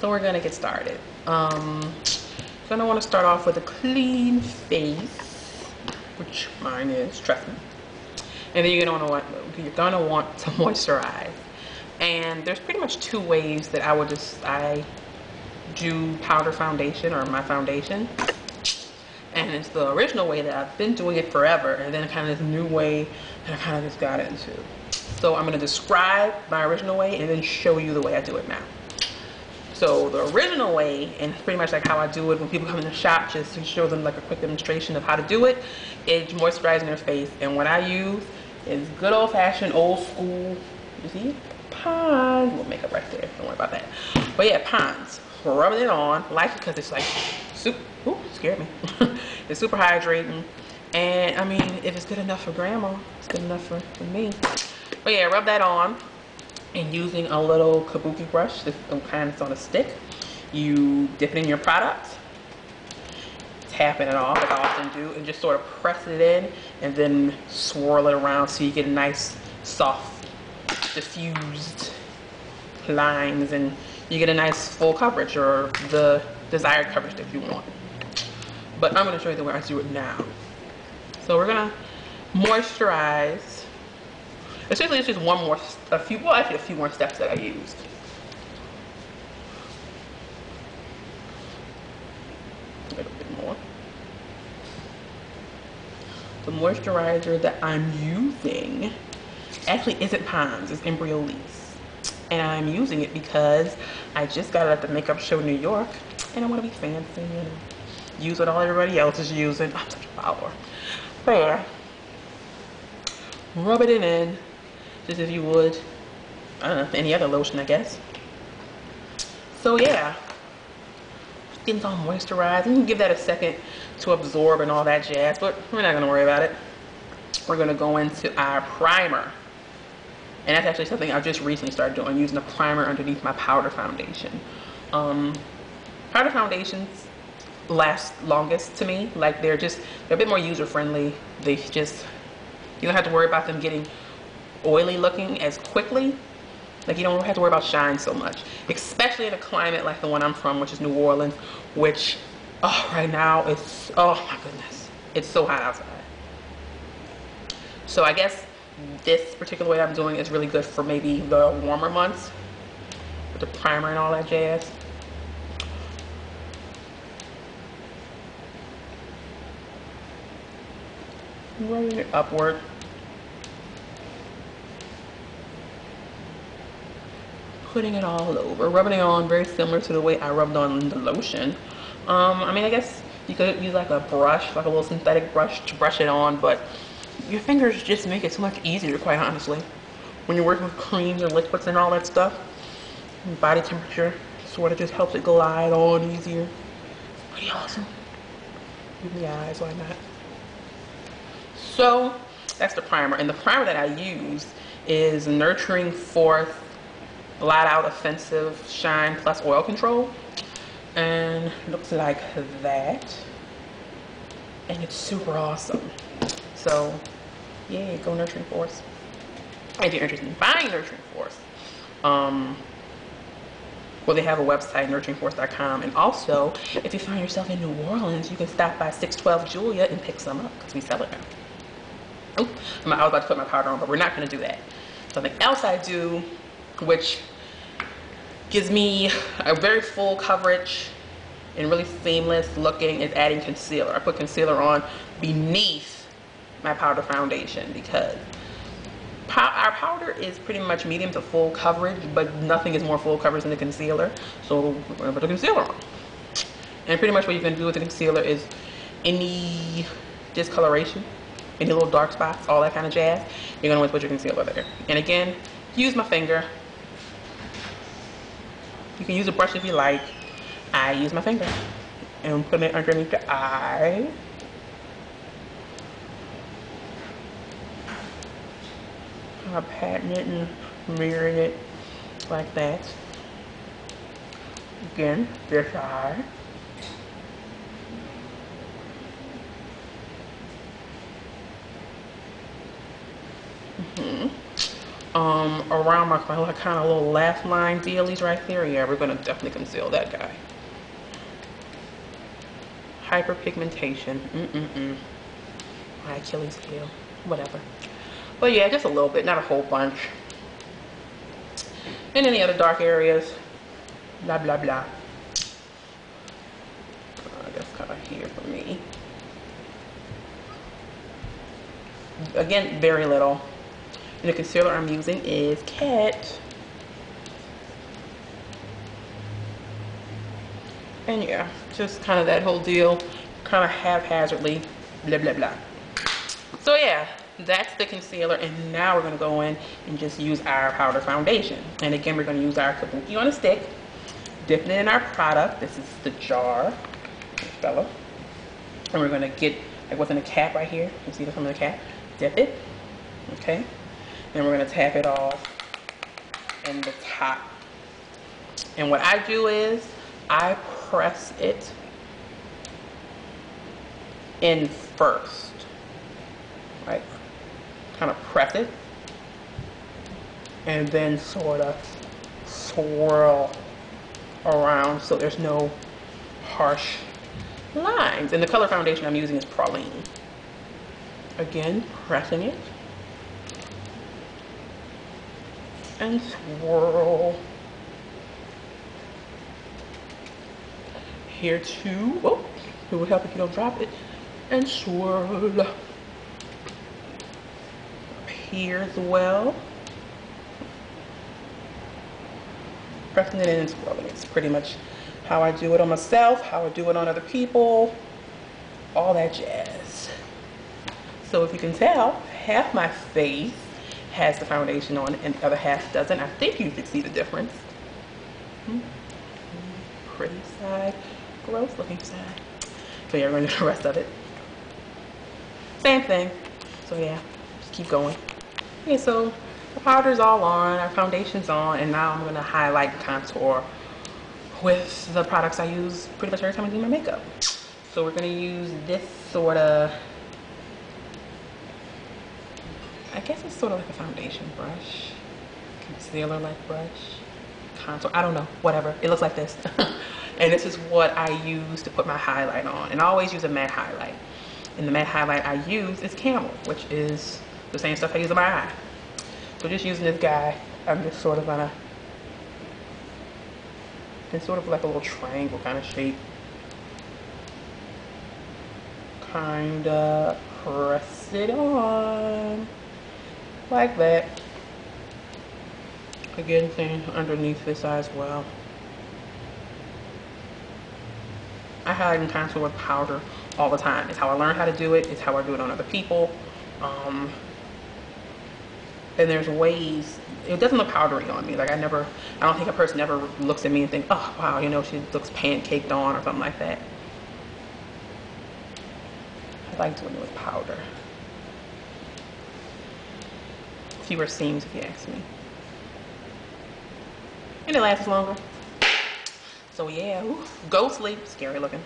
So we're gonna get started. So I want to start off with a clean face, which mine is, trust me. And then you're gonna want to moisturize. And there's pretty much two ways that I do powder foundation, or my foundation. And it's the original way that I've been doing it forever, and then kind of this new way that I kind of just got into. So I'm gonna describe my original way and then show you the way I do it now. So the original way, and pretty much like how I do it when people come in the shop, just to show them like a quick demonstration of how to do it, is moisturizing their face. And what I use is good old fashioned, old school, you see, Pond's, well, makeup right there, don't worry about that. But yeah, Pond's, rubbing it on, like, because it's like super, ooh, scared me. It's super hydrating. And I mean, if it's good enough for grandma, it's good enough for me. But yeah, rub that on. And using a little kabuki brush, this kind that's on a stick, you dip it in your product, tapping it off like I often do, and just sort of press it in and then swirl it around so you get a nice, soft, diffused lines, and you get a nice full coverage, or the desired coverage that you want. But I'm going to show you the way I do it now. So we're going to moisturize. Essentially, it's just a few more steps that I used. A little bit more. The moisturizer that I'm using actually isn't Pond's, it's Embryolisse. And I'm using it because I just got it at the Makeup Show New York, and I want to be fancy, you know. Use what all everybody else is using. I'm such a follower. But yeah, rub it in. Just as you would, I don't know, any other lotion, I guess. So yeah, skin's all moisturized. You can give that a second to absorb and all that jazz, but we're not gonna worry about it. We're gonna go into our primer. And that's actually something I've just recently started doing, using a primer underneath my powder foundation. Powder foundations last longest to me. Like they're a bit more user-friendly. You don't have to worry about them getting oily looking as quickly. Like you don't have to worry about shine so much, especially in a climate like the one I'm from, which is New Orleans, which right now it's, oh my goodness, it's so hot outside. So I guess this particular way I'm doing is really good for maybe the warmer months with the primer and all that jazz. Rolling it upward. Putting it all over, rubbing it on very similar to the way I rubbed on the lotion. I mean, I guess you could use like a brush, like a little synthetic brush to brush it on, but your fingers just make it so much easier, quite honestly. When you're working with creams and liquids and all that stuff, body temperature sort of just helps it glide on easier. Pretty awesome. Give me eyes, why not? So that's the primer, and the primer that I use is Nurturing Force Blot Out Offensive Shine Plus Oil Control, and it looks like that, and it's super awesome. So yeah, go Nurturing Force. If you're interested in buying Nurturing Force, well, they have a website, nurturingforce.com, and also if you find yourself in New Orleans, you can stop by 612 Julia and pick some up, because we sell it now. Oh, I was about to put my powder on, but we're not going to do that. Something else I do, which gives me a very full coverage and really seamless looking, is adding concealer. I put concealer on beneath my powder foundation because our powder is pretty much medium to full coverage, but nothing is more full coverage than the concealer. So we're gonna put the concealer on. And pretty much what you can do with the concealer is any discoloration, any little dark spots, all that kind of jazz, you're gonna want to put your concealer there. And again, use my finger. You can use a brush if you like. I use my finger and put it underneath the eye. I'm patting it and mirroring it like that. Again, this eye. around my kind of little laugh line dealies right there. Yeah, we're gonna definitely conceal that guy. Hyperpigmentation. My Achilles heel. Whatever. But yeah, just a little bit, not a whole bunch. And any other dark areas. Blah blah blah. I guess kind of here for me. Again, very little. And the concealer I'm using is Kat. And yeah, just kind of that whole deal, kind of haphazardly, blah blah blah. So yeah, that's the concealer, and now we're gonna go in and just use our powder foundation. And again, we're gonna use our Kabuki on a stick, dipping it in our product. This is the jar, this fella. And we're gonna get like what's in the cap right here. You see the front of the cap? Dip it, okay? Then we're gonna tap it off in the top. And what I do is I press it in first, right? Kind of press it and then sort of swirl around so there's no harsh lines. And the color foundation I'm using is Praline. Again, pressing it and swirl. Here too. Oh, it would help if you don't drop it. And swirl. Up here as well. Pressing it in and swirling. It's pretty much how I do it on myself, how I do it on other people, all that jazz. So if you can tell, half my face has the foundation on and the other half doesn't. I think you can see the difference. Pretty side, gross looking side. So yeah, we're gonna do the rest of it. Same thing. So yeah, just keep going. Okay, so the powder's all on, our foundation's on, and now I'm gonna highlight and contour with the products I use pretty much every time I do my makeup. So we're gonna use this sort of, I guess it's sort of like a foundation brush, concealer like brush, contour, I don't know, whatever. It looks like this. And this is what I use to put my highlight on. And I always use a matte highlight. And the matte highlight I use is Camel, which is the same stuff I use on my eye. So just using this guy, I'm just sort of gonna, it's sort of like a little triangle kind of shape. Kinda press it on, like that. Again, same underneath this eye as well. I highlight and contour with powder all the time. It's how I learned how to do it. It's how I do it on other people. And there's ways, it doesn't look powdery on me. Like I don't think a person ever looks at me and think, oh wow, you know, she looks pancaked on or something like that. I like doing it with powder. Fewer seams if you ask me. And it lasts longer. So yeah, ooh, go sleep, scary looking.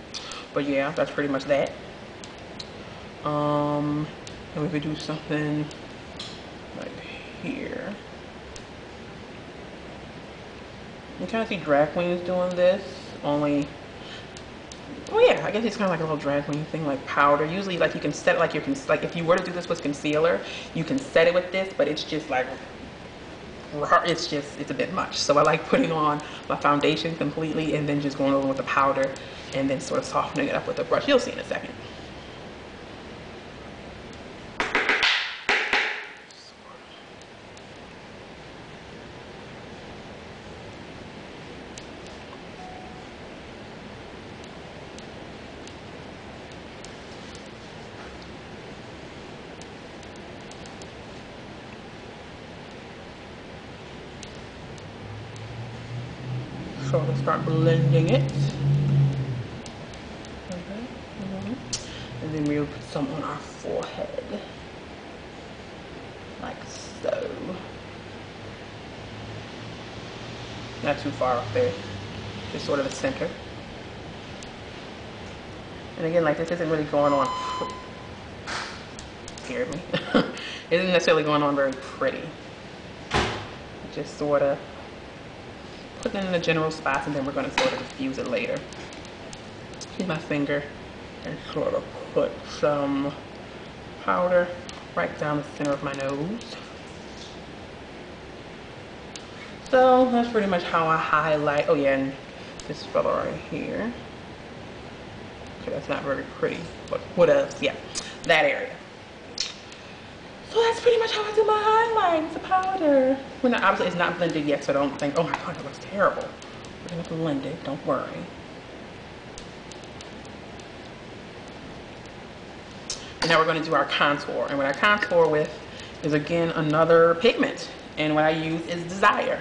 But yeah, that's pretty much that. And we could do something like here. You kind of see drag queens doing this, only, oh yeah, I guess it's kind of like a little drag queen thing, like powder. Usually like you can set it like like if you were to do this with concealer, you can set it with this, but it's just like, it's a bit much. So I like putting on my foundation completely and then just going over with the powder and then sort of softening it up with a brush. You'll see in a second. So I'll start blending it. And then we'll put some on our forehead. Like so. Not too far up there. Just sort of the center. And again, like this isn't really going on, scared me. It isn't necessarily going on very pretty. just sort of put it in the general spots, and then we're going to sort of diffuse it later. Use my finger and sort of put some powder right down the center of my nose. So that's pretty much how I highlight. Oh yeah, and this fella right here. Okay, that's not very pretty, but what else? Yeah, that area. So that's pretty much how I do my highlights, the powder. Obviously it's not blended yet, so don't think, oh my god, that looks terrible. We're gonna blend it, don't worry. And now we're gonna do our contour. And what I contour with is, again, another pigment. And what I use is Desire.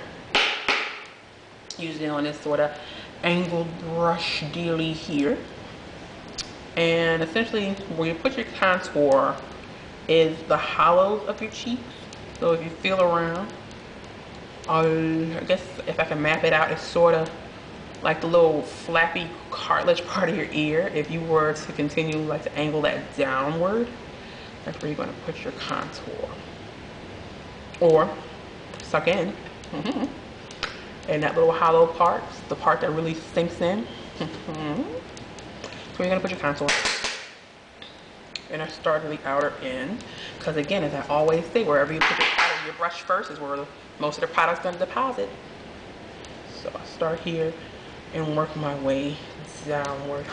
Usually on this sort of angled brush dealy here. And essentially where you put your contour is the hollows of your cheeks. So if you feel around, I guess if I can map it out, it's sort of like the little flappy cartilage part of your ear. If you were to continue like to angle that downward, that's where you're going to put your contour. Or suck in. And that little hollow part, the part that really sinks in. So you're going to put your contour. And I start at the outer end, because again, as I always say, wherever you put your brush first is where most of the product's going to deposit. So I start here and work my way downward.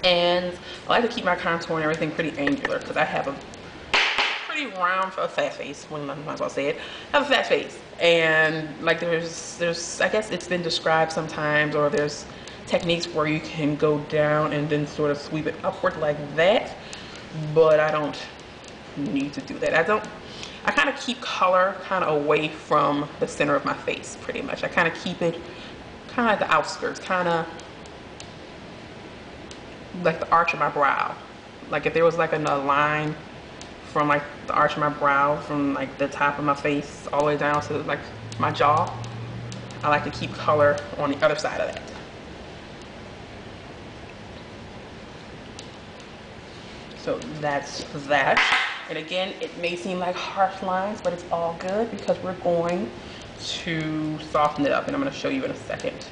And I like to keep my contour and everything pretty angular, because I have a pretty round, a fat face, when I might as well say it. I have a fat face, and like there's I guess it's been described sometimes, or there's techniques where you can go down and then sort of sweep it upward like that, but I don't need to do that. I kind of keep color kind of away from the center of my face, pretty much. I kind of keep it kind of at the outskirts, kind of like the arch of my brow. Like if there was like a line from like the arch of my brow, from like the top of my face all the way down to like my jaw, I like to keep color on the other side of that. So that's that. And again, it may seem like harsh lines, but it's all good because we're going to soften it up, and I'm going to show you in a second.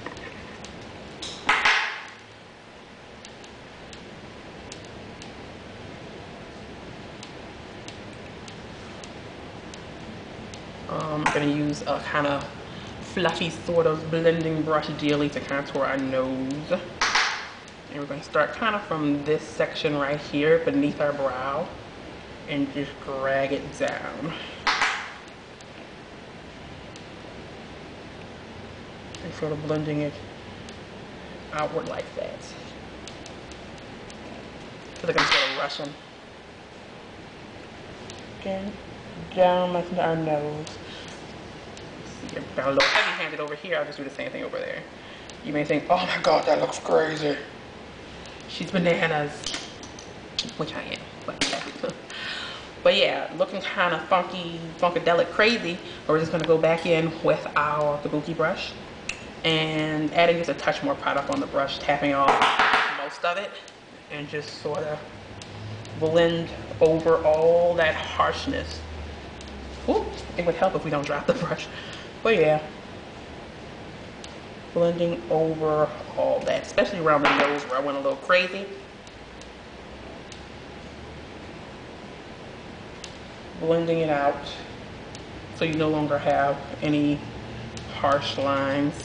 I'm going to use a kind of fluffy sort of blending brush dealy to contour our nose. And we're going to start kind of from this section right here beneath our brow and just drag it down. And sort of blending it outward like that. So like I'm sort of rushing. Again, down like our nose. See, I'm a little heavy-handed over here. I'll just do the same thing over there. You may think, oh my god, that looks crazy. She's bananas, which I am, but yeah, looking kind of funky, funkadelic, crazy. We're just gonna go back in with our kabuki brush and adding just a touch more product on the brush, tapping off most of it, and just sort of blend over all that harshness. Ooh, it would help if we don't drop the brush, but yeah. Blending over all that, especially around the nose where I went a little crazy. Blending it out so you no longer have any harsh lines.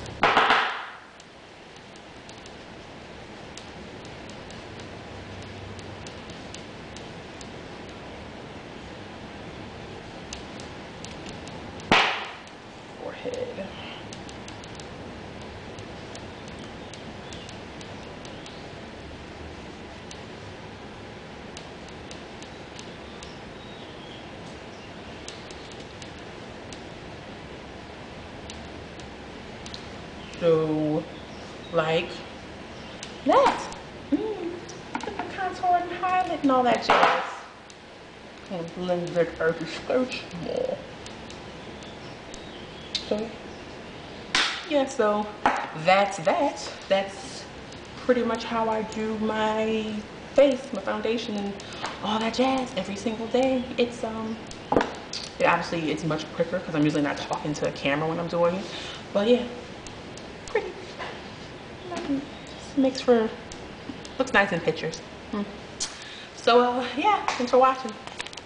Forehead. So, like that. Contour and highlight and all that jazz. And blend it out the skirts more. So, yeah, so that's that. That's pretty much how I do my face, my foundation, and all that jazz every single day. It's obviously it's much quicker because I'm usually not talking to a camera when I'm doing it. But yeah, pretty. Makes for, looks nice in pictures. So yeah, thanks for watching.